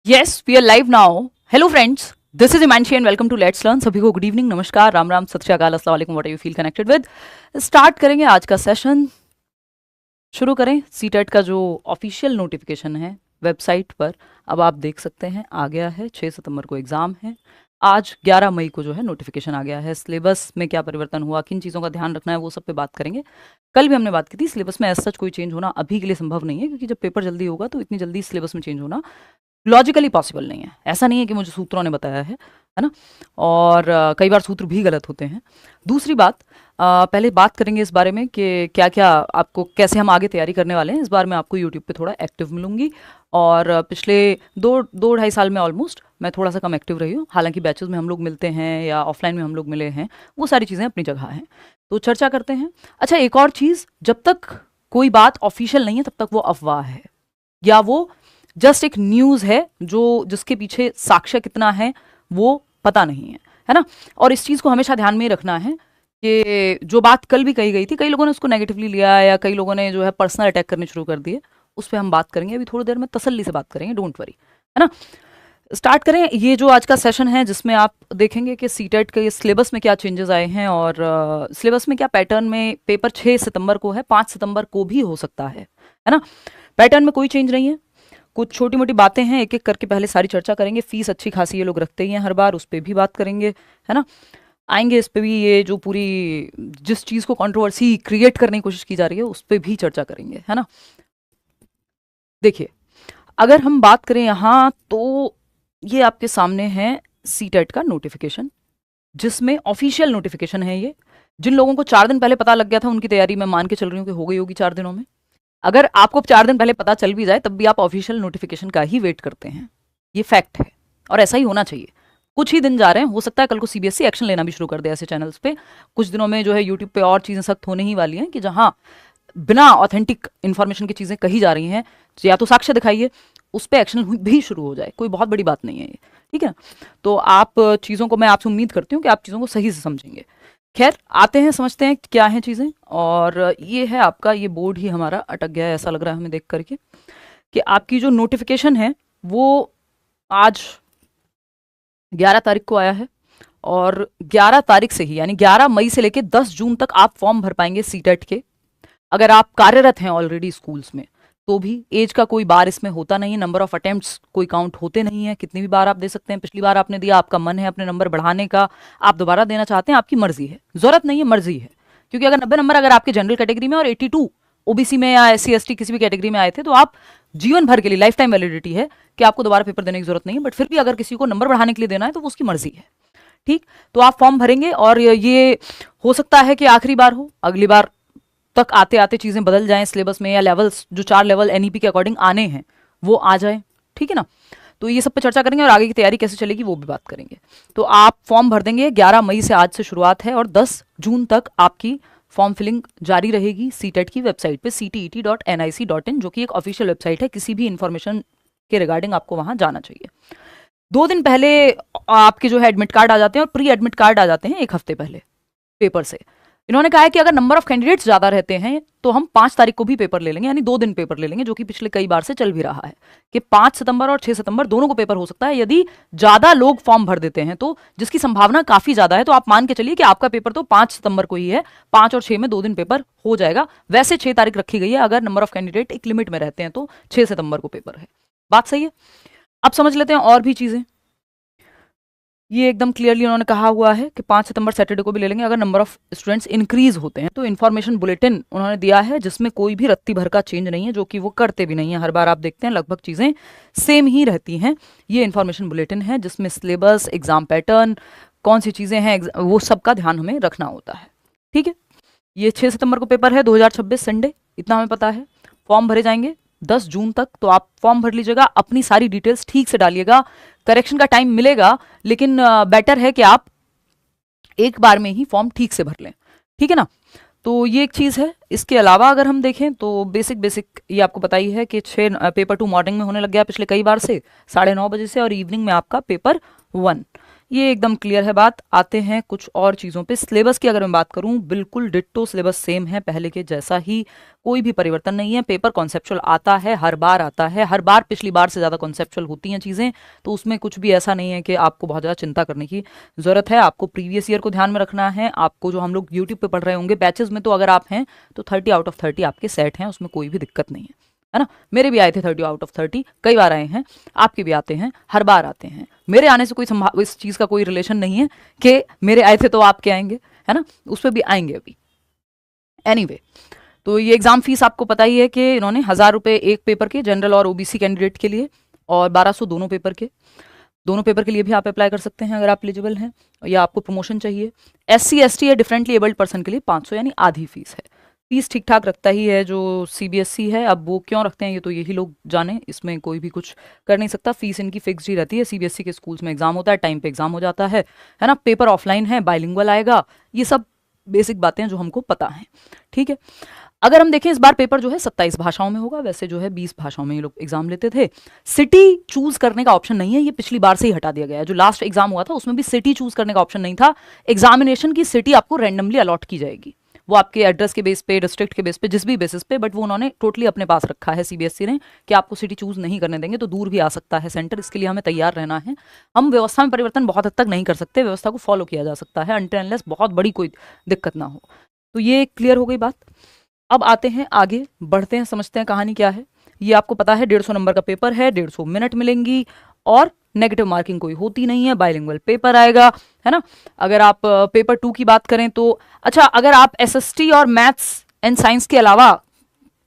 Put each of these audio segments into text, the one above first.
Yes, we are live now. Hello friends, this is Imanshi and welcome to Let's Learn. सभी को good evening, नमस्कार, राम राम, सत श्री अकाल, अस्सलाम वालेकुम, what are you feel connected with. Start करेंगे आज का सेशन। शुरू करें। सीटेट का जो ऑफिशियल नोटिफिकेशन है वेबसाइट पर अब आप देख सकते हैं आ गया है। 6 सितंबर को एग्ज़ाम है। आज 11 मई को जो है नोटिफिकेशन आ गया है। सिलेबस में क्या परिवर्तन हुआ, किन चीज़ों का ध्यान रखना है, वो सब पे बात करेंगे। कल भी हमने बात की थी, सिलेबस में ऐसा सच कोई चेंज होना अभी के लिए संभव नहीं है, क्योंकि जब पेपर जल्दी होगा तो इतनी जल्दी सिलेबस में चेंज होना लॉजिकली पॉसिबल नहीं है। ऐसा नहीं है कि मुझे सूत्रों ने बताया है ना। और कई बार सूत्र भी गलत होते हैं। दूसरी बात, पहले बात करेंगे इस बारे में कि क्या क्या आपको, कैसे हम आगे तैयारी करने वाले हैं। इस बार मैं आपको यूट्यूब पे थोड़ा एक्टिव मिलूंगी, और पिछले दो ढाई साल में ऑलमोस्ट मैं थोड़ा सा कम एक्टिव रही हूँ। हालांकि बैचेस में हम लोग मिलते हैं या ऑफलाइन में हम लोग मिले हैं, वो सारी चीज़ें अपनी जगह हैं, तो चर्चा करते हैं। अच्छा, एक और चीज़, जब तक कोई बात ऑफिशियल नहीं है तब तक वो अफवाह है, या वो जस्ट एक न्यूज़ है जो जिसके पीछे साक्ष्य कितना है वो पता नहीं है ना। और इस चीज़ को हमेशा ध्यान में रखना है कि जो बात कल भी कही गई थी, कई लोगों ने उसको नेगेटिवली लिया, या कई लोगों ने जो है पर्सनल अटैक करने शुरू कर दिए, उस पर हम बात करेंगे अभी थोड़ी देर में, तसल्ली से बात करेंगे, डोंट वरी, है ना। स्टार्ट करें। ये जो आज का सेशन है जिसमें आप देखेंगे कि सीटेट के सिलेबस में क्या चेंजेस आए हैं, और सिलेबस में क्या पैटर्न में। पेपर 6 सितंबर को है, 5 सितंबर को भी हो सकता है ना। पैटर्न में कोई चेंज नहीं है, कुछ छोटी मोटी बातें हैं, एक एक करके पहले सारी चर्चा करेंगे। फीस अच्छी खासी ये लोग रखते ही हैं हर बार, उस पर भी बात करेंगे, है ना। आएंगे इस पे भी, ये जो पूरी जिस चीज़ को कंट्रोवर्सी क्रिएट करने की कोशिश की जा रही है उस पर भी चर्चा करेंगे, है ना। देखिए, अगर हम बात करें यहाँ, तो ये आपके सामने है सीटेट का नोटिफिकेशन, जिसमें ऑफिशियल नोटिफिकेशन है ये। जिन लोगों को 4 दिन पहले पता लग गया था, उनकी तैयारी मैं मान के चल रही हूँ कि हो गई होगी 4 दिनों में। अगर आपको 4 दिन पहले पता चल भी जाए तब भी आप ऑफिशियल नोटिफिकेशन का ही वेट करते हैं, ये फैक्ट है, और ऐसा ही होना चाहिए। कुछ ही दिन जा रहे हैं, हो सकता है कल को सीबीएसई एक्शन लेना भी शुरू कर दे ऐसे चैनल्स पे। कुछ दिनों में जो है यूट्यूब पे और चीज़ें सख्त होने ही वाली हैं, कि जहाँ बिना ऑथेंटिक इन्फॉर्मेशन की चीज़ें कही जा रही हैं, या तो साक्ष्य दिखाइए, उस पर एक्शन भी शुरू हो जाए। कोई बहुत बड़ी बात नहीं है ये, ठीक है। तो आप चीज़ों को, मैं आपसे उम्मीद करती हूँ कि आप चीज़ों को सही से समझेंगे। खैर, आते हैं, समझते हैं क्या हैं चीज़ें। और ये है आपका, ये बोर्ड ही हमारा अटक गया है, ऐसा लग रहा है हमें देख करके, कि आपकी जो नोटिफिकेशन है वो आज 11 तारीख को आया है, और 11 तारीख से ही, यानी 11 मई से लेकर 10 जून तक आप फॉर्म भर पाएंगे सीटेट के। अगर आप कार्यरत हैं ऑलरेडी स्कूल्स में, तो भी एज का कोई बार इसमें होता नहीं है। नंबर ऑफ अटेम्प्ट्स कोई काउंट होते नहीं है, कितनी भी बार आप दे सकते हैं। पिछली बार आपने दिया, आपका मन है अपने नंबर बढ़ाने का, आप दोबारा देना चाहते हैं, आपकी मर्जी है, जरूरत नहीं है, मर्जी है। क्योंकि अगर 90 नंबर अगर आपके जनरल कैटेगरी में और 82 ओबीसी में या SC ST किसी भी कैटेगरी में आए थे, तो आप जीवन भर के लिए, लाइफ टाइम वैलिडिटी है कि आपको दोबारा पेपर देने की जरूरत नहीं है। बट फिर भी अगर किसी को नंबर बढ़ाने के लिए देना है तो वो उसकी मर्जी है, ठीक। तो आप फॉर्म भरेंगे, और ये हो सकता है कि आखिरी बार हो, अगली बार तक आते आते चीज़ें बदल जाएं सिलेबस में, या लेवल्स जो 4 लेवल NEP के अकॉर्डिंग आने हैं वो आ जाए, ठीक है ना। तो ये सब पे चर्चा करेंगे, और आगे की तैयारी कैसे चलेगी वो भी बात करेंगे। तो आप फॉर्म भर देंगे, 11 मई से आज से शुरुआत है, और 10 जून तक आपकी फॉर्म फिलिंग जारी रहेगी सीटेट की वेबसाइट पे, ctet.nic.in, जो कि एक ऑफिशियल वेबसाइट है। किसी भी इंफॉर्मेशन के रिगार्डिंग आपको वहां जाना चाहिए। 2 दिन पहले आपके जो है एडमिट कार्ड आ जाते हैं, और प्री एडमिट कार्ड आ जाते हैं 1 हफ्ते पहले पेपर से। इन्होंने कहा है कि अगर नंबर ऑफ कैंडिडेट्स ज्यादा रहते हैं तो हम 5 तारीख को भी पेपर ले लेंगे, यानी 2 दिन पेपर ले लेंगे, जो कि पिछले कई बार से चल भी रहा है कि 5 सितंबर और 6 सितंबर दोनों को पेपर हो सकता है, यदि ज्यादा लोग फॉर्म भर देते हैं, तो जिसकी संभावना काफी ज्यादा है। तो आप मान के चलिए कि आपका पेपर तो 5 सितंबर को ही है, 5 और 6 में 2 दिन पेपर हो जाएगा। वैसे 6 तारीख रखी गई है, अगर नंबर ऑफ कैंडिडेट एक लिमिट में रहते हैं तो 6 सितंबर को पेपर है। बात सही है। अब समझ लेते हैं और भी चीजें। ये एकदम क्लियरली उन्होंने कहा हुआ है कि 5 सितंबर सैटरडे को भी ले लेंगे अगर नंबर ऑफ स्टूडेंट्स इंक्रीज होते हैं। तो इन्फॉर्मेशन बुलेटिन उन्होंने दिया है, जिसमें कोई भी रत्ती भर का चेंज नहीं है, जो कि वो करते भी नहीं है। हर बार आप देखते हैं लगभग चीज़ें सेम ही रहती हैं। ये इन्फॉर्मेशन बुलेटिन है जिसमें सिलेबस, एग्जाम पैटर्न, कौन सी चीज़ें हैं, वो सब का ध्यान हमें रखना होता है, ठीक है। ये 6 सितंबर को पेपर है, 2026 संडे, इतना हमें पता है। फॉर्म भरे जाएंगे 10 जून तक, तो आप फॉर्म भर लीजिएगा, अपनी सारी डिटेल्स ठीक से डालिएगा। करेक्शन का टाइम मिलेगा, लेकिन बेटर है कि आप एक बार में ही फॉर्म ठीक से भर लें, ठीक है ना। तो ये एक चीज़ है। इसके अलावा अगर हम देखें तो बेसिक ये आपको पता ही है कि 6 पेपर 2 मॉर्निंग में होने लग गया पिछले कई बार से, 9:30 बजे से, और इवनिंग में आपका पेपर 1। ये एकदम क्लियर है बात। आते हैं कुछ और चीज़ों पे। सिलेबस की अगर मैं बात करूं, बिल्कुल डिट्टो सिलेबस सेम है पहले के जैसा ही, कोई भी परिवर्तन नहीं है। पेपर कॉन्सेप्चुअल आता है, हर बार आता है, हर बार पिछली बार से ज़्यादा कॉन्सेप्चुअल होती हैं चीज़ें, तो उसमें कुछ भी ऐसा नहीं है कि आपको बहुत ज़्यादा चिंता करने की ज़रूरत है। आपको प्रीवियस ईयर को ध्यान में रखना है। आपको जो हम लोग यूट्यूब पे पढ़ रहे होंगे बैचेज में, तो अगर आप हैं तो 30 आउट ऑफ 30 आपके सेट हैं, उसमें कोई भी दिक्कत नहीं है ना। मेरे भी आए थे 30 आउट ऑफ 30, कई बार आए हैं, आपके भी आते हैं, हर बार आते हैं। मेरे आने से कोई इस चीज़ का कोई रिलेशन नहीं है कि मेरे आए थे तो आपके आएंगे, है ना, उस पर भी आएंगे अभी। एनीवे, तो ये एग्जाम फीस आपको पता ही है कि इन्होंने 1000 रुपये एक पेपर के जनरल और ओबीसी कैंडिडेट के लिए, और 1200 दोनों पेपर के। दोनों पेपर के लिए भी आप अप्लाई कर सकते हैं अगर आप एलिजिबल हैं या आपको प्रमोशन चाहिए। SC ST या डिफरेंटली एबल्ड पर्सन के लिए 500 यानी आधी फीस है। फीस ठीक ठाक रखता ही है जो CBSE है। अब वो क्यों रखते हैं ये तो यही लोग जाने, इसमें कोई भी कुछ कर नहीं सकता। फीस इनकी फिक्स्ड ही रहती है। CBSE के स्कूल्स में एग्जाम होता है, टाइम पे एग्जाम हो जाता है ना। पेपर ऑफलाइन है, बाइलिंगुअल आएगा, ये सब बेसिक बातें जो हमको पता हैं, ठीक है। अगर हम देखें इस बार पेपर जो है 27 भाषाओं में होगा, वैसे जो है 20 भाषाओं में ये लोग एग्जाम लेते थे। सिटी चूज करने का ऑप्शन नहीं है, ये पिछली बार से ही हटा दिया गया है। जो लास्ट एग्जाम हुआ था उसमें भी सिटी चूज करने का ऑप्शन नहीं था। एग्जामिनेशन की सिटी आपको रैंडमली अलॉट की जाएगी, वो आपके एड्रेस के बेस पे, डिस्ट्रिक्ट के बेस पे, जिस भी बेसिस पे, बट वो उन्होंने टोटली अपने पास रखा है CBSE ने कि आपको सिटी चूज नहीं करने देंगे, तो दूर भी आ सकता है सेंटर। इसके लिए हमें तैयार रहना है। हम व्यवस्था में परिवर्तन बहुत हद तक नहीं कर सकते, व्यवस्था को फॉलो किया जा सकता है अनटिल अनलेस बहुत बड़ी कोई दिक्कत ना हो। तो ये क्लियर हो गई बात। अब आते हैं आगे, बढ़ते हैं, समझते हैं कहानी क्या है। ये आपको पता है 150 नंबर का पेपर है, 150 मिनट मिलेंगी, और नेगेटिव मार्किंग कोई होती नहीं है। बाइलिंगुअल पेपर आएगा, है ना। अगर आप पेपर 2 की बात करें तो अच्छा, अगर आप SST और मैथ्स एंड साइंस के अलावा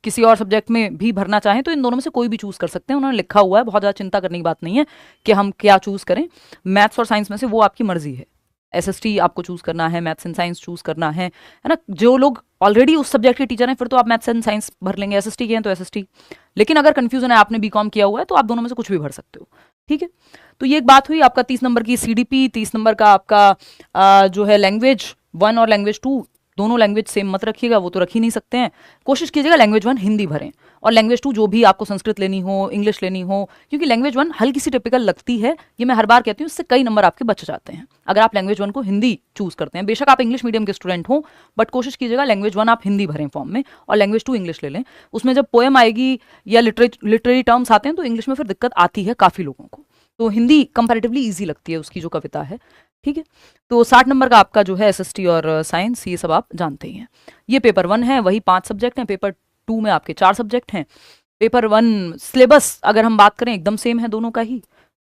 किसी और सब्जेक्ट में भी भरना चाहें तो इन दोनों में से कोई भी चूज कर सकते हैं। उन्होंने लिखा हुआ है, बहुत ज़्यादा चिंता करने की बात नहीं है कि हम क्या चूज करें। मैथ्स और साइंस में से वो आपकी मर्जी है। SST आपको चूज करना है, मैथ्स एंड साइंस चूज करना है ना। जो लोग ऑलरेडी उस सब्जेक्ट के टीचर हैं फिर तो आप मैथ्स एंड साइंस भर लेंगे, SST के हैं तो SST। लेकिन अगर कंफ्यूजन है, आपने BCom किया हुआ है, तो आप दोनों में से कुछ भी भर सकते हो, ठीक है। तो ये एक बात हुई। आपका 30 नंबर की CDP, 30 नंबर का आपका जो है लैंग्वेज 1 और लैंग्वेज 2, दोनों लैंग्वेज सेम मत रखिएगा, वो तो रख ही नहीं सकते हैं। कोशिश कीजिएगा लैंग्वेज 1 हिंदी भरें, और लैंग्वेज 2 जो भी आपको संस्कृत लेनी हो, इंग्लिश लेनी हो, क्योंकि लैंग्वेज 1 हल्की सी टिपिकल लगती है, ये मैं हर बार कहती हूँ। इससे कई नंबर आपके बच जाते हैं अगर आप लैंग्वेज 1 को हिंदी चूज करते हैं। बेशक आप इंग्लिश मीडियम के स्टूडेंट हो, बट कोशिश कीजिएगा लैंग्वेज 1 आप हिंदी भरें फॉर्म में, और लैंग्वेज 2 इंग्लिश ले लें। उसमें जब पोएम आएगी या लिटरेरी टर्म्स आते हैं तो इंग्लिश में फिर दिक्कत आती है काफ़ी लोगों को, तो हिंदी कंपैरेटिवली ईजी लगती है उसकी जो कविता है, ठीक है। तो 60 नंबर का आपका जो है SST और साइंस, ये सब आप जानते ही हैं। ये पेपर 1 है, वही 5 सब्जेक्ट हैं। पेपर 2 में आपके 4 सब्जेक्ट हैं। पेपर 1 सिलेबस अगर हम बात करें एकदम सेम है दोनों का ही।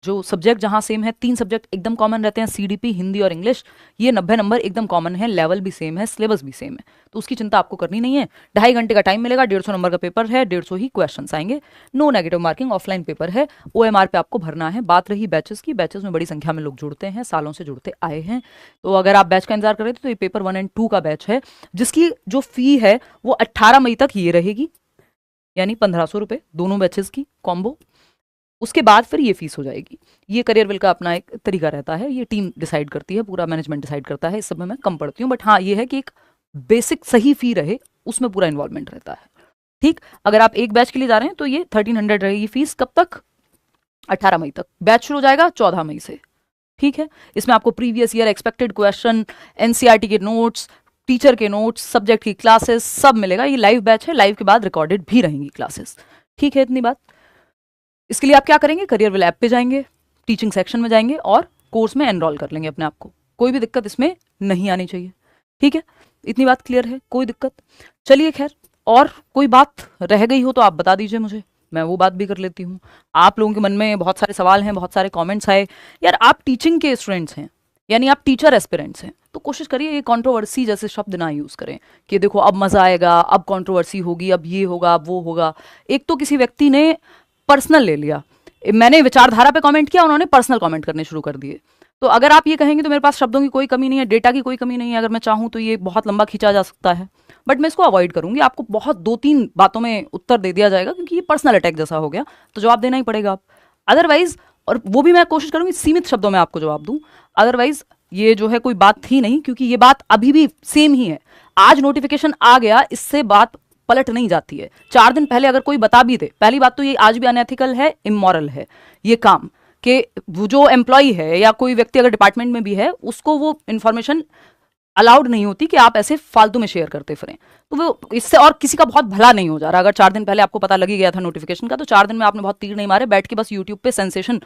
जो सब्जेक्ट जहाँ सेम है, 3 सब्जेक्ट एकदम कॉमन रहते हैं, CDP, हिंदी और इंग्लिश। ये 90 नंबर एकदम कॉमन है, लेवल भी सेम है, सिलेबस भी सेम है, तो उसकी चिंता आपको करनी नहीं है। 2.5 घंटे का टाइम मिलेगा, 150 नंबर का पेपर है, 150 ही क्वेश्चन आएंगे। No negative marking, offline paper है, OMR पे आपको भरना है। बात रही बैचेस की, बैचेस में बड़ी संख्या में लोग जुड़ते हैं, सालों से जुड़ते आए हैं। तो अगर आप बैच का इंतजार कर रहे थे तो ये पेपर 1 और 2 का बैच है, जिसकी जो फी है वो 18 मई तक ये रहेगी, यानी 1500 रुपये दोनों बैचेस की कॉम्बो। उसके बाद फिर ये फीस हो जाएगी। ये करियर विल का अपना एक तरीका रहता है, ये टीम डिसाइड करती है, पूरा मैनेजमेंट डिसाइड करता है। इस सब में मैं कम पढ़ती हूँ, बट हाँ ये है कि एक बेसिक सही फी रहे, उसमें पूरा इन्वॉल्वमेंट रहता है, ठीक। अगर आप एक बैच के लिए जा रहे हैं तो ये 1300 रहेगी फीस। कब तक? 18 मई तक। बैच शुरू हो जाएगा 14 मई से, ठीक है। इसमें आपको previous year expected question, NCERT के नोट्स, टीचर के नोट्स, सब्जेक्ट की क्लासेस सब मिलेगा। ये लाइव बैच है, लाइव के बाद रिकॉर्डेड भी रहेंगी क्लासेस, ठीक है। इतनी बात। इसके लिए आप क्या करेंगे, करियर विल ऐप पे जाएंगे, टीचिंग सेक्शन में जाएंगे और कोर्स में एनरोल कर लेंगे अपने आप को। कोई भी दिक्कत इसमें नहीं आनी चाहिए, ठीक है। इतनी बात क्लियर है, कोई दिक्कत? चलिए खैर, और कोई बात रह गई हो तो आप बता दीजिए मुझे, मैं वो बात भी कर लेती हूँ। आप लोगों के मन में बहुत सारे सवाल हैं, बहुत सारे कमेंट्स आए। यार आप टीचिंग के स्टूडेंट्स हैं, यानी आप टीचर एस्पिरेंट्स हैं, तो कोशिश करिए ये कंट्रोवर्सी जैसे शब्द ना यूज़ करें कि देखो अब मज़ा आएगा, अब कंट्रोवर्सी होगी, अब ये होगा, अब वो होगा। एक तो किसी व्यक्ति ने पर्सनल ले लिया, मैंने विचारधारा पे कमेंट किया, उन्होंने पर्सनल कमेंट करने शुरू कर दिए। तो अगर आप ये कहेंगे तो मेरे पास शब्दों की कोई कमी नहीं है, डेटा की कोई कमी नहीं है। अगर मैं चाहूँ तो ये बहुत लंबा खींचा जा सकता है, बट मैं इसको अवॉइड करूंगी। आपको बहुत 2-3 बातों में उत्तर दे दिया जाएगा, क्योंकि ये पर्सनल अटैक जैसा हो गया, तो जवाब देना ही पड़ेगा आप। अदरवाइज, और वो भी मैं कोशिश करूंगी सीमित शब्दों में आपको जवाब दूं। अदरवाइज ये जो है कोई बात थी नहीं, क्योंकि ये बात अभी भी सेम ही है। आज नोटिफिकेशन आ गया, इससे बात पलट नहीं जाती है। 4 दिन पहले अगर कोई बता भी दे, पहली बात तो ये आज भी अनएथिकल है, इमोरल है ये काम, कि वो जो एम्प्लॉय है या कोई व्यक्ति अगर डिपार्टमेंट में भी है उसको वो इन्फॉर्मेशन अलाउड नहीं होती कि आप ऐसे फालतू में शेयर करते फिरें। तो वो इससे और किसी का बहुत भला नहीं हो जा रहा। अगर 4 दिन पहले आपको पता लगी गया था नोटिफिकेशन का, तो 4 दिन में आपने बहुत तीर नहीं मारे, बैठ के बस यूट्यूब पे सेंसेशन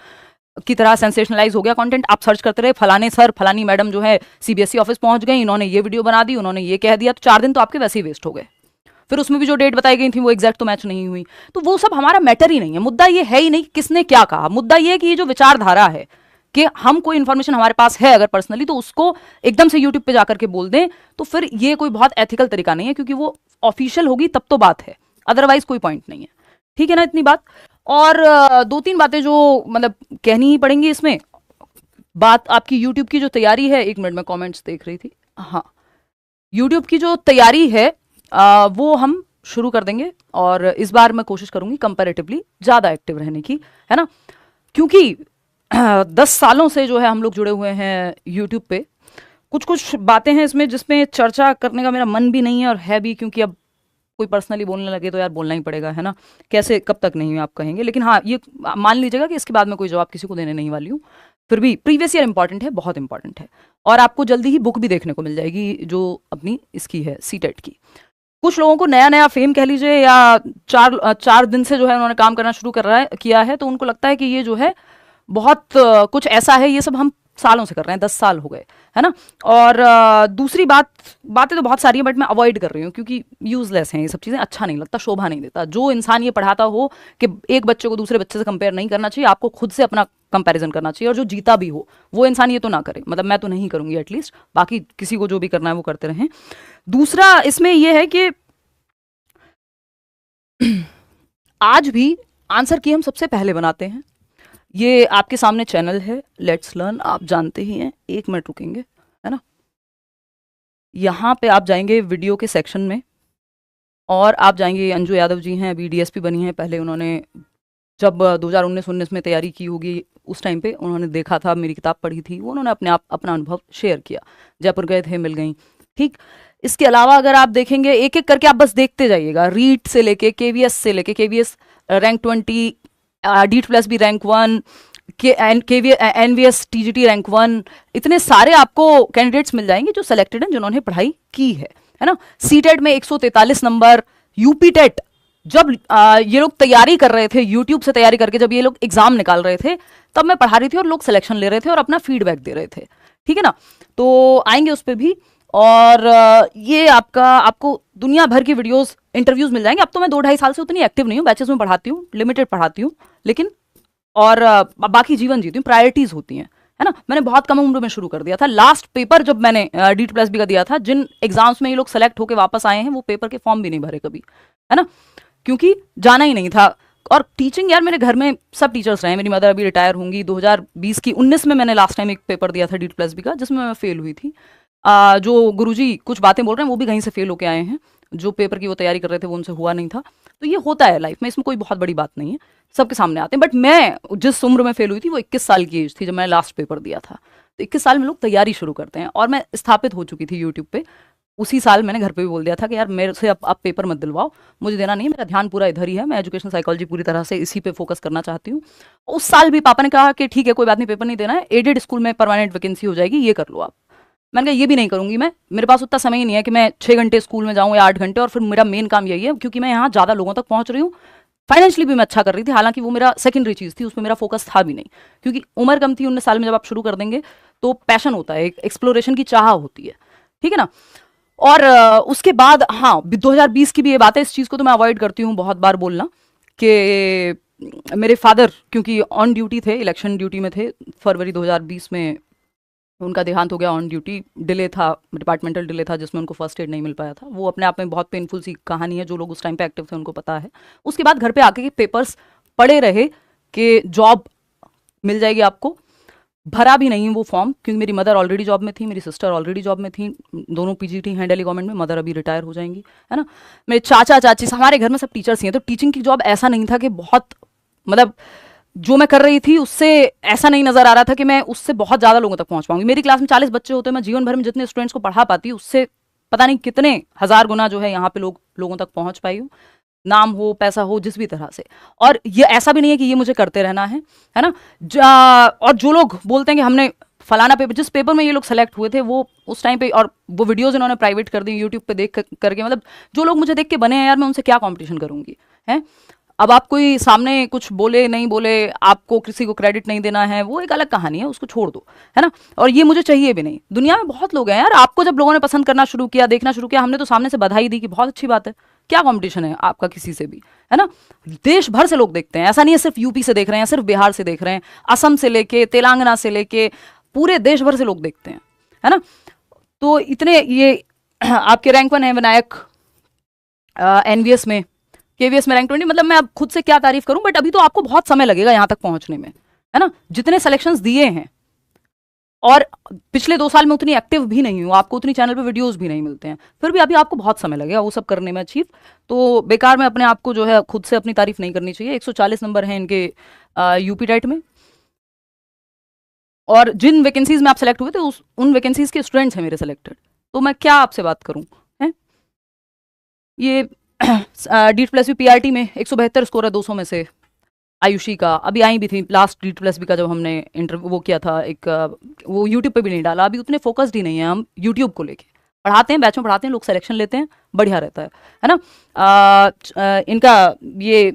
की तरह सेंसेशनलाइज हो गया कंटेंट, आप सर्च करते रहे, फलाने सर फलानी मैडम जो है सीबीएसई ऑफिस पहुंच गई, इन्होंने ये वीडियो बना दी, उन्होंने ये कह दिया, तो 4 दिन तो आपके वैसे ही वेस्ट हो गए। फिर उसमें भी जो डेट बताई गई थी वो एग्जैक्ट तो मैच नहीं हुई। तो वो सब हमारा मैटर ही नहीं है। मुद्दा ये है ही नहीं किसने क्या कहा, मुद्दा ये है कि ये जो विचारधारा है कि हम कोई इन्फॉर्मेशन हमारे पास है अगर पर्सनली, तो उसको एकदम से यूट्यूब पे जाकर के बोल दें, तो फिर ये कोई बहुत एथिकल तरीका नहीं है, क्योंकि वो ऑफिशियल होगी तब तो बात है, अदरवाइज कोई पॉइंट नहीं है। ठीक है ना, इतनी बात। और 2-3 बातें जो मतलब कहनी ही पड़ेंगी इसमें। बात आपकी यूट्यूब की जो तैयारी है, 1 मिनट में कमेंट्स देख रही थी। हाँ, यूट्यूब की जो तैयारी है वो हम शुरू कर देंगे, और इस बार मैं कोशिश करूंगी कंपैरेटिवली ज़्यादा एक्टिव रहने की, है ना, क्योंकि 10 सालों से जो है हम लोग जुड़े हुए हैं यूट्यूब पे। कुछ कुछ बातें हैं इसमें जिसमें चर्चा करने का मेरा मन भी नहीं है और है भी, क्योंकि अब कोई पर्सनली बोलने लगे तो यार बोलना ही पड़ेगा, है ना, कैसे कब तक नहीं आप कहेंगे। लेकिन हाँ, ये मान लीजिएगा कि इसके बाद मैं कोई जवाब किसी को देने नहीं वाली हूँ। फिर भी प्रीवियस ईयर इंपॉर्टेंट है, बहुत इंपॉर्टेंट है, और आपको जल्दी ही बुक भी देखने को मिल जाएगी जो अपनी इसकी है सीटेट की। कुछ लोगों को नया नया फेम कह लीजिए, या 4 दिन से जो है उन्होंने काम करना शुरू किया है, तो उनको लगता है कि ये जो है बहुत कुछ ऐसा है, ये सब हम सालों से कर रहे हैं, 10 साल हो गए, है ना। और दूसरी बातें तो बहुत सारी हैं, बट मैं अवॉइड कर रही हूँ क्योंकि यूजलेस हैं ये सब चीज़ें, अच्छा नहीं लगता, शोभा नहीं देता। जो इंसान ये पढ़ाता हो कि एक बच्चे को दूसरे बच्चे से कंपेयर नहीं करना चाहिए, आपको खुद से अपना कंपैरिजन करना चाहिए, और जो जीता भी हो वो इंसान ये तो ना करे, मतलब मैं तो नहीं करूँगी एटलीस्ट, बाकी किसी को जो भी करना है वो करते रहें। दूसरा इसमें यह है कि आज भी आंसर की हम सबसे पहले बनाते हैं। ये आपके सामने चैनल है लेट्स लर्न, आप जानते ही हैं। 1 मिनट रुकेंगे, है ना। यहाँ पे आप जाएंगे वीडियो के सेक्शन में, और आप जाएंगे, अंजू यादव जी हैं, अभी डीएसपी बनी हैं, पहले उन्होंने जब 2019-19 में तैयारी की होगी उस टाइम पे उन्होंने देखा था, मेरी किताब पढ़ी थी, वो उन्होंने अपना अनुभव शेयर किया, जयपुर गए थे, मिल गई, ठीक। इसके अलावा अगर आप देखेंगे, एक एक करके आप बस देखते जाइएगा, रीट से लेके केवीएस से लेके केवीएस रैंक 20, DEET+ भी रैंक 1, NVS TGT रैंक 1, इतने सारे आपको कैंडिडेट्स मिल जाएंगे जो सेलेक्टेड हैं, जिन्होंने पढ़ाई की है ना। सीटेट में 143 नंबर, यूपी टेट जब ये लोग तैयारी कर रहे थे, यूट्यूब से तैयारी करके जब ये लोग एग्जाम निकाल रहे थे, तब मैं पढ़ा रही थी और लोग सिलेक्शन ले रहे थे और अपना फीडबैक दे रहे थे, ठीक है ना। तो आएंगे उस पर भी। और ये आपको दुनिया भर की वीडियोस, इंटरव्यूज मिल जाएंगे। अब तो मैं 2-2.5 साल से उतनी एक्टिव नहीं हूँ, बैचेस में पढ़ाती हूँ, लिमिटेड पढ़ाती हूँ, लेकिन और बाकी जीवन जीती हूँ, प्रायोरिटीज होती हैं, है ना। मैंने बहुत कम उम्र में शुरू कर दिया था। लास्ट पेपर जब मैंने DEET+ का दिया था, जिन एग्जाम्स में ये लोग सेलेक्ट होकर वापस आए हैं, वो पेपर के फॉर्म भी नहीं भरे कभी, है ना, क्योंकि जाना ही नहीं था। और टीचिंग, यार मेरे घर में सब टीचर्स रहे हैं, मेरी मदर अभी रिटायर होंगी, 2019 में मैंने लास्ट टाइम एक पेपर दिया था DEET+ का, जिसमें मैं फेल हुई थी। जो गुरुजी कुछ बातें बोल रहे हैं वो भी कहीं से फेल होके आए हैं, जो पेपर की वो तैयारी कर रहे थे वो उनसे हुआ नहीं था। तो ये होता है लाइफ में, इसमें कोई बहुत बड़ी बात नहीं है, सबके सामने आते हैं। बट मैं जिस उम्र में फेल हुई थी वो 21 साल की एज थी जब मैंने लास्ट पेपर दिया था। तो 21 साल में लोग तैयारी शुरू करते हैं, और मैं स्थापित हो चुकी थी यूट्यूब पे। उसी साल मैंने घर पे भी बोल दिया था कि यार मेरे से आप पेपर मत दिलवाओ, मुझे देना नहीं है, मेरा ध्यान पूरा इधर ही है, मैं एजुकेशन साइकोलॉजी पूरी तरह से इसी पे फोकस करना चाहती हूँ। उस साल भी पापा ने कहा कि ठीक है कोई बात नहीं, पेपर नहीं देना है, एडेड स्कूल में परमानेंट वैकेंसी हो जाएगी, ये कर लो आप। मैंने कहा ये भी नहीं करूंगी मैं, मेरे पास उतना समय ही नहीं है कि मैं 6 घंटे स्कूल में जाऊँ या 8 घंटे, और फिर मेरा मेन काम यही है, क्योंकि मैं यहाँ ज़्यादा लोगों तक पहुँच रही हूँ। फाइनेंशियली भी मैं अच्छा कर रही थी, हालांकि वो मेरा सेकेंडरी चीज़ थी, उसमें मेरा फोकस था भी नहीं, क्योंकि उम्र कम थी। 19 साल में जब आप शुरू कर देंगे तो पैशन होता है, एक एक्सप्लोरेशन की चाह होती है, ठीक है ना। और उसके बाद हाँ, 2020 की भी ये बात है, इस चीज़ को तो मैं अवॉइड करती हूँ बहुत बार बोलना, कि मेरे फादर क्योंकि ऑन ड्यूटी थे, इलेक्शन ड्यूटी में थे, फरवरी 2020 में उनका देहांत हो गया ऑन ड्यूटी। डिले था, डिपार्टमेंटल डिले था, जिसमें उनको फर्स्ट एड नहीं मिल पाया था। वो अपने आप में बहुत पेनफुल सी कहानी है, जो लोग उस टाइम पे एक्टिव थे उनको पता है। उसके बाद घर पे आके के पेपर्स पड़े रहे कि जॉब मिल जाएगी आपको, भरा भी नहीं वो फॉर्म, क्योंकि मेरी मदर ऑलरेडी जॉब में थी, मेरी सिस्टर ऑलरेडी जॉब में थी, दोनों पीजीटी हैं दिल्ली गवर्नमेंट में, मदर अभी रिटायर हो जाएंगी, है ना। मेरे चाचा चाची, हमारे घर में सब टीचर्स ही हैं, तो टीचिंग की जॉब ऐसा नहीं था कि बहुत, मतलब जो मैं कर रही थी उससे ऐसा नहीं नजर आ रहा था कि मैं उससे बहुत ज़्यादा लोगों तक पहुंच पाऊंगी। मेरी क्लास में 40 बच्चे होते हैं, मैं जीवन भर में जितने स्टूडेंट्स को पढ़ा पाती उससे पता नहीं कितने 1000 गुना जो है यहाँ पे लोगों तक पहुंच पाई हूँ। नाम हो, पैसा हो, जिस भी तरह से। और ये ऐसा भी नहीं है कि ये मुझे करते रहना है ना। और जो लोग बोलते हैं कि हमने फलाना पेपर, जिस पेपर में ये लोग सेलेक्ट हुए थे वो उस टाइम पे, और वो वीडियोस इन्होंने प्राइवेट कर दी यूट्यूब पे देख करके, मतलब जो लोग मुझे देख के बने हैं यार, मैं उनसे क्या कंपटीशन करूंगी, है। अब आप कोई सामने कुछ बोले नहीं बोले, आपको किसी को क्रेडिट नहीं देना है, वो एक अलग कहानी है, उसको छोड़ दो, है ना। और ये मुझे चाहिए भी नहीं। दुनिया में बहुत लोग हैं यार, आपको जब लोगों ने पसंद करना शुरू किया, देखना शुरू किया, हमने तो सामने से बधाई दी कि बहुत अच्छी बात है। क्या कंपटीशन है आपका किसी से भी, है ना। देश भर से लोग देखते हैं, ऐसा नहीं है सिर्फ यूपी से देख रहे हैं, सिर्फ बिहार से देख रहे हैं, असम से लेके तेलंगाना से लेके पूरे देश भर से लोग देखते हैं, है ना। तो इतने ये आपके रैंक 1 है विनायक, एनवीएस में, केवीएस में रैंक 20, मतलब मैं अब खुद से क्या तारीफ करूं, बट अभी तो आपको बहुत समय लगेगा यहां तक पहुंचने में, है ना। जितने सिलेक्शंस दिए हैं, और पिछले 2 साल में उतनी एक्टिव भी नहीं हूँ, आपको उतनी चैनल पे वीडियोस भी नहीं मिलते हैं, फिर भी अभी आपको बहुत समय लगेगा वो सब करने में अचीव। तो बेकार में अपने आप को जो है खुद से अपनी तारीफ नहीं करनी चाहिए। 140 नंबर हैं इनके यूपी टेट में, और जिन वैकेंसीज में आप सेलेक्ट हुए थे उन वैकेंसीज के स्टूडेंट्स हैं मेरे सेलेक्टेड। तो मैं क्या आपसे बात करूं, है। ये डी++ पीआरटी में 172 स्कोर है 200 में से। आयुषी का अभी आई भी थी लास्ट डी++ का, जब हमने इंटरव्यू वो किया था एक, वो यूट्यूब पे भी नहीं डाला, अभी उतने फोकस्ड ही नहीं है हम यूट्यूब को लेके। पढ़ाते हैं, बैच में पढ़ाते हैं, लोग सिलेक्शन लेते हैं, बढ़िया रहता है ना। इनका ये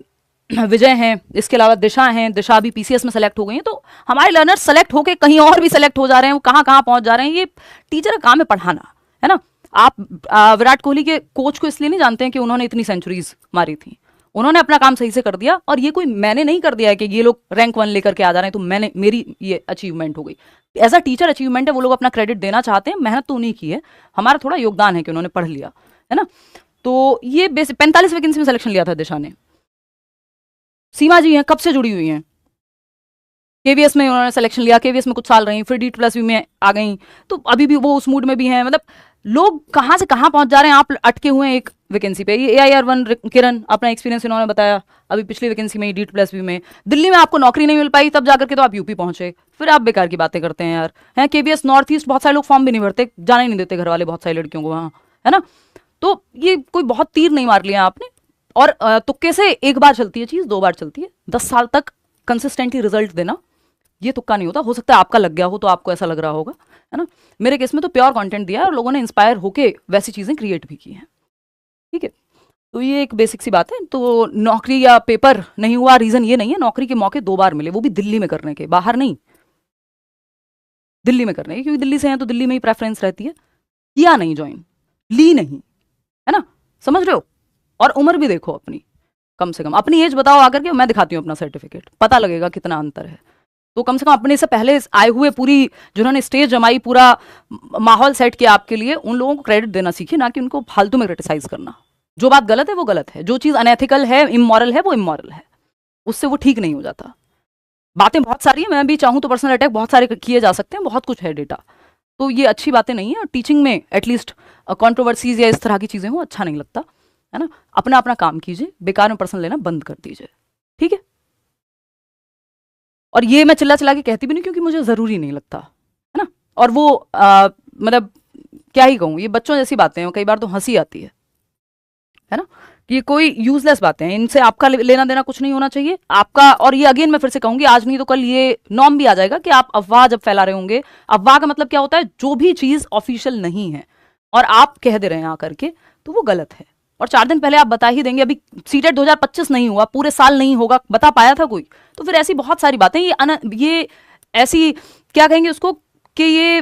विजय हैं, इसके अलावा दिशा हैं, दिशा भी पीसीएस में सेलेक्ट हो गई हैं। तो हमारे लर्नर्स सेलेक्ट होके कहीं और भी सेलेक्ट हो जा रहे हैं, वो कहाँ कहाँ पहुंच जा रहे हैं। ये टीचर का काम है पढ़ाना, है ना। आप विराट कोहली के कोच को इसलिए नहीं जानते हैं कि उन्होंने इतनी सेंचुरीज मारी थी, उन्होंने अपना काम सही से कर दिया। और ये कोई मैंने नहीं कर दिया है कि ये लोग रैंक 1 लेकर के आ जा रहे हैं तो मैंने, मेरी ये अचीवमेंट हो गई। एज अ टीचर अचीवमेंट है, वो लोग अपना क्रेडिट देना चाहते हैं, मेहनत तो उन्हीं की है, हमारा थोड़ा योगदान है कि उन्होंने पढ़ लिया, है ना। तो ये 45 वैकेंसी में सिलेक्शन लिया था दिशा ने। सीमा जी हैं, कब से जुड़ी हुई हैं, केवीएस में उन्होंने सिलेक्शन लिया, केवीएस में कुछ साल रही, फिर डी++ में आ गई, तो अभी भी वो उस मूड में भी हैं। मतलब लोग कहाँ से कहाँ पहुंच जा रहे हैं, आप अटके हुए हैं एक वैकेंसी पे। ये AIR1 किरण, अपना एक्सपीरियंस इन्होंने बताया, अभी पिछली वैकेंसी में डी++ में दिल्ली में आपको नौकरी नहीं मिल पाई, तब जाकर के तो आप यूपी पहुंचे, फिर आप बेकार की बातें करते हैं यार, हैं। केवीएस नॉर्थ ईस्ट, बहुत सारे लोग फॉर्म भी नहीं भरते, जाने नहीं देते घर वाले बहुत सारी लड़कियों को वहाँ, है ना। तो ये कोई बहुत तीर नहीं मार लिया आपने। और तुक्के से एक बार चलती है चीज, 2 बार चलती है, 10 साल तक कंसिस्टेंटली रिजल्ट देना ये तुक्का नहीं होता। हो सकता है आपका लग गया हो तो आपको ऐसा लग रहा होगा, है ना। मेरे केस में तो प्योर कंटेंट दिया है और लोगों ने इंस्पायर होके वैसी चीजें क्रिएट भी की हैं, ठीक है। तो ये एक बेसिक सी बात है। तो नौकरी या पेपर नहीं हुआ, रीजन ये नहीं है, नौकरी के मौके 2 बार मिले, वो भी दिल्ली में करने के, बाहर नहीं, दिल्ली में करने के, क्योंकि दिल्ली से हैं तो दिल्ली में ही प्रेफरेंस रहती है। किया नहीं ज्वाइन, ली नहीं, है ना, समझ रहे हो। और उम्र भी देखो अपनी, कम से कम अपनी एज बताओ आकर के, मैं दिखाती हूँ अपना सर्टिफिकेट, पता लगेगा कितना अंतर है। तो कम से कम अपने से पहले आए हुए, पूरी जिन्होंने स्टेज जमाई, पूरा माहौल सेट किया आपके लिए, उन लोगों को क्रेडिट देना सीखिए, ना कि उनको फालतू में क्रिटिसाइज करना। जो बात गलत है वो गलत है, जो चीज़ अनएथिकल है, इमोरल है, वो इमोरल है, उससे वो ठीक नहीं हो जाता। बातें बहुत सारी हैं, मैं भी चाहूँ तो पर्सनल अटैक बहुत सारे किए जा सकते हैं, बहुत कुछ है डेटा, तो ये अच्छी बातें नहीं है। टीचिंग में एटलीस्ट कंट्रोवर्सीज या इस तरह की चीज़ें हो, अच्छा नहीं लगता, है ना। अपना अपना काम कीजिए, बेकार में पर्सनल लेना बंद कर दीजिए, ठीक है। और ये मैं चिल्ला चिल्ला के कहती भी नहीं, क्योंकि मुझे ज़रूरी नहीं लगता, है ना। और वो मतलब क्या ही कहूँ, ये बच्चों जैसी बातें हैं, कई बार तो हंसी आती है ना। ये कोई यूजलेस बातें हैं, इनसे आपका लेना देना कुछ नहीं होना चाहिए आपका। और ये अगेन मैं फिर से कहूंगी, आज नहीं तो कल ये नॉर्म भी आ जाएगा कि आप अफवाह जब फैला रहे होंगे। अफवाह का मतलब क्या होता है, जो भी चीज़ ऑफिशियल नहीं है और आप कह दे रहे हैं आकर के, तो वो गलत है। और 4 दिन पहले आप बता ही देंगे, अभी सीटेट 2025 नहीं हुआ, पूरे साल नहीं होगा, बता पाया था कोई? तो फिर ऐसी बहुत सारी बातें, ये ऐसी क्या कहेंगे उसको, कि ये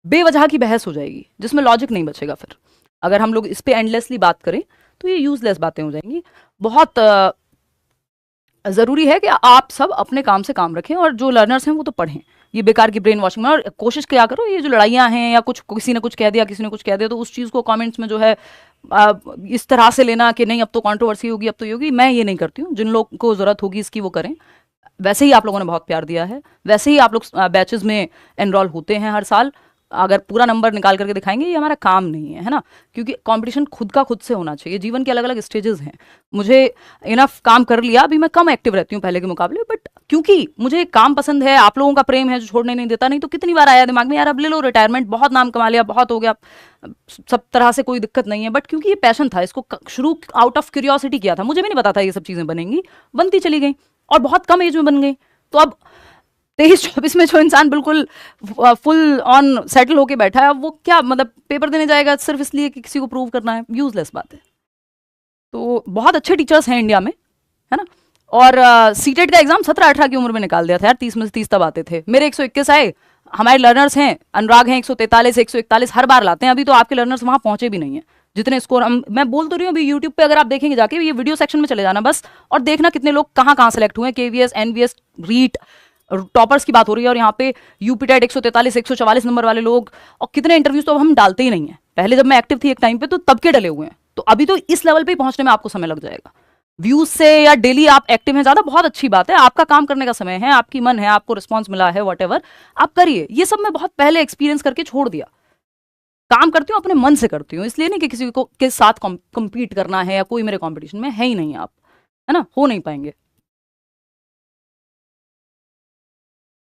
बेवजह की बहस हो जाएगी जिसमें लॉजिक नहीं बचेगा। फिर अगर हम लोग इस पे एंडलेसली बात करें तो ये यूजलेस बातें हो जाएंगी। बहुत ज़रूरी है कि आप सब अपने काम से काम रखें, और जो लर्नर्स हैं वो तो पढ़ें, ये बेकार की ब्रेन वॉशिंग में। और कोशिश क्या करो, ये जो लड़ाइयाँ हैं या कुछ किसी ने कुछ कह दिया, किसी ने कुछ कह दिया, तो उस चीज़ को कमेंट्स में जो है इस तरह से लेना कि नहीं अब तो कंट्रोवर्सी होगी, अब तो ये होगी, मैं ये नहीं करती हूँ। जिन लोग को ज़रूरत होगी इसकी वो करें। वैसे ही आप लोगों ने बहुत प्यार दिया है, वैसे ही आप लोग बैचेस में एनरोल होते हैं हर साल। अगर पूरा नंबर निकाल करके दिखाएंगे, ये हमारा काम नहीं है ना, क्योंकि कंपटीशन खुद का खुद से होना चाहिए। जीवन के अलग अलग स्टेजेस हैं, मुझे इनफ काम कर लिया, अभी मैं कम एक्टिव रहती हूँ पहले के मुकाबले, बट क्योंकि मुझे काम पसंद है, आप लोगों का प्रेम है जो छोड़ने नहीं देता। नहीं तो कितनी बार आया दिमाग में यार अब ले लो रिटायरमेंट, बहुत नाम कमा लिया, बहुत हो गया, सब तरह से कोई दिक्कत नहीं है। बट क्योंकि ये पैशन था, इसको शुरू आउट ऑफ क्यूरियोसिटी किया था, मुझे भी नहीं पता था ये सब चीजें बनेंगी, बनती चली गई और बहुत कम एज में बन गई। तो अब 23-24 में जो इंसान बिल्कुल फुल ऑन सेटल होके बैठा है, वो क्या मतलब पेपर देने जाएगा सिर्फ इसलिए कि किसी को प्रूव करना है? यूजलेस बात है। तो बहुत अच्छे टीचर्स हैं इंडिया में, है ना। और सीटेट का एग्जाम 17-18 की उम्र में निकाल दिया था यार, 30 में से 30 तब आते थे। मेरे 121 आए, हमारे लर्नर्स हैं, अनुराग हैं 143, 141 हर बार लाते हैं। अभी तो आपके लर्नर्स वहां पहुंचे भी नहीं है जितने स्कोर हम, मैं बोल तो रही हूँ अभी यूट्यूब पे अगर आप देखेंगे जाके, ये वीडियो सेक्शन में चले जाना बस और देखना कितने लोग कहाँ कहाँ सेलेक्ट हुए हैं, केवीएस, एनवीएस, रीट, टॉपर्स की बात हो रही है। और यहाँ पे यूपीटेट 143, 144 नंबर वाले लोग, और कितने इंटरव्यूज तो अब हम डालते ही नहीं है। पहले जब मैं एक्टिव थी एक टाइम पे तो तब के डले हुए हैं, तो अभी तो इस लेवल पे पहुंचने में आपको समय लग जाएगा। व्यूज से या डेली आप एक्टिव हैं ज्यादा, बहुत अच्छी बात है, आपका काम करने का समय है, आपकी मन है, आपको रिस्पॉन्स मिला है, वॉटेवर आप करिए। ये सब मैं बहुत पहले एक्सपीरियंस करके छोड़ दिया। काम करती हूँ अपने मन से करती हूँ, इसलिए नहीं कि किसी को के साथ कम्पीट करना है या कोई मेरे कॉम्पिटिशन में है ही नहीं, आप है ना, हो नहीं पाएंगे।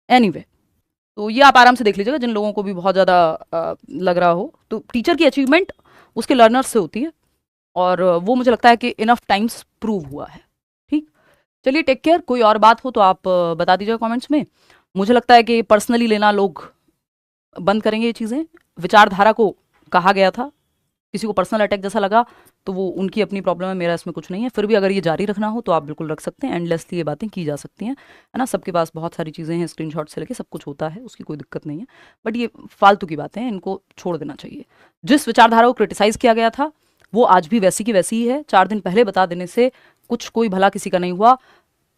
एनीवे तो ये आप आराम से देख लीजिएगा, जिन लोगों को भी बहुत ज़्यादा लग रहा हो। तो टीचर की अचीवमेंट उसके लर्नर्स से होती है, और वो मुझे लगता है कि इनफ टाइम्स प्रूव हुआ है। ठीक, चलिए टेक केयर। कोई और बात हो तो आप बता दीजिएगा कमेंट्स में। मुझे लगता है कि पर्सनली लेना लोग बंद करेंगे ये चीज़ें। विचारधारा को कहा गया था, किसी को पर्सनल अटैक जैसा लगा तो वो उनकी अपनी प्रॉब्लम है, मेरा इसमें कुछ नहीं है। फिर भी अगर ये जारी रखना हो तो आप बिल्कुल रख सकते हैं, एंडलेसली ये बातें की जा सकती हैं, है ना। सबके पास बहुत सारी चीज़ें हैं, स्क्रीनशॉट से लेके सब कुछ होता है, उसकी कोई दिक्कत नहीं है। बट ये फालतू की बातें हैं, इनको छोड़ देना चाहिए। जिस विचारधारा को क्रिटिसाइज किया गया था वो आज भी वैसी की वैसी ही है। 4 दिन पहले बता देने से कुछ कोई भला किसी का नहीं हुआ।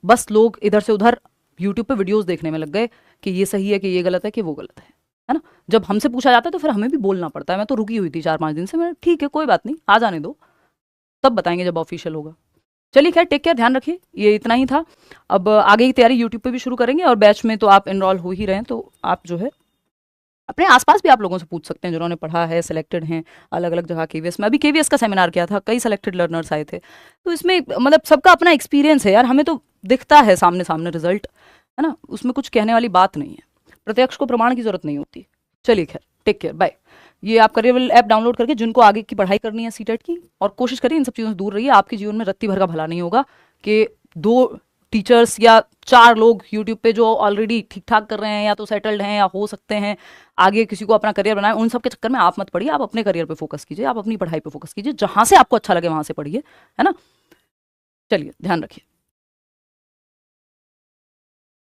बस लोग इधर से उधर यूट्यूब पे वीडियोस देखने में लग गए कि ये सही है, कि ये गलत है, कि वो गलत है ना। जब हमसे पूछा जाता है तो फिर हमें भी बोलना पड़ता है। मैं तो रुकी हुई थी 4-5 दिन से, मैं ठीक है कोई बात नहीं, आ जाने दो, तब बताएंगे जब ऑफिशियल होगा। चलिए खैर, टेक केयर, ध्यान रखिए। ये इतना ही था। अब आगे की तैयारी यूट्यूब पे भी शुरू करेंगे, और बैच में तो आप इनरोल हो ही रहे हैं, तो आप जो है अपने आसपास भी आप लोगों से पूछ सकते हैं जिन्होंने पढ़ा है, सिलेक्टेड हैं अलग अलग जगह केवीएस में। अभी केवीएस का सेमिनार किया था, कई सिलेक्टेड लर्नर्स आए थे, तो इसमें मतलब सबका अपना एक्सपीरियंस है यार। हमें तो दिखता है सामने सामने रिजल्ट, है ना, उसमें कुछ कहने वाली बात नहीं है। प्रत्यक्ष को प्रमाण की जरूरत नहीं होती। चलिए खैर, टेक केयर, बाय। ये आप करियर ऐप डाउनलोड करके जिनको आगे की पढ़ाई करनी है सीटेट की, और कोशिश करिए इन सब चीज़ों से दूर रहिए। आपके जीवन में रत्ती भर का भला नहीं होगा कि 2 टीचर्स या 4 लोग यूट्यूब पे जो ऑलरेडी ठीक ठाक कर रहे हैं, या तो सेटल्ड हैं या हो सकते हैं आगे किसी को अपना करियर बनाए, उन सब के चक्कर में आप मत पढ़िए। आप अपने करियर पे फोकस कीजिए, आप अपनी पढ़ाई पे फोकस कीजिए, जहां से आपको अच्छा लगे वहां से पढ़िए, है ना। चलिए ध्यान रखिए।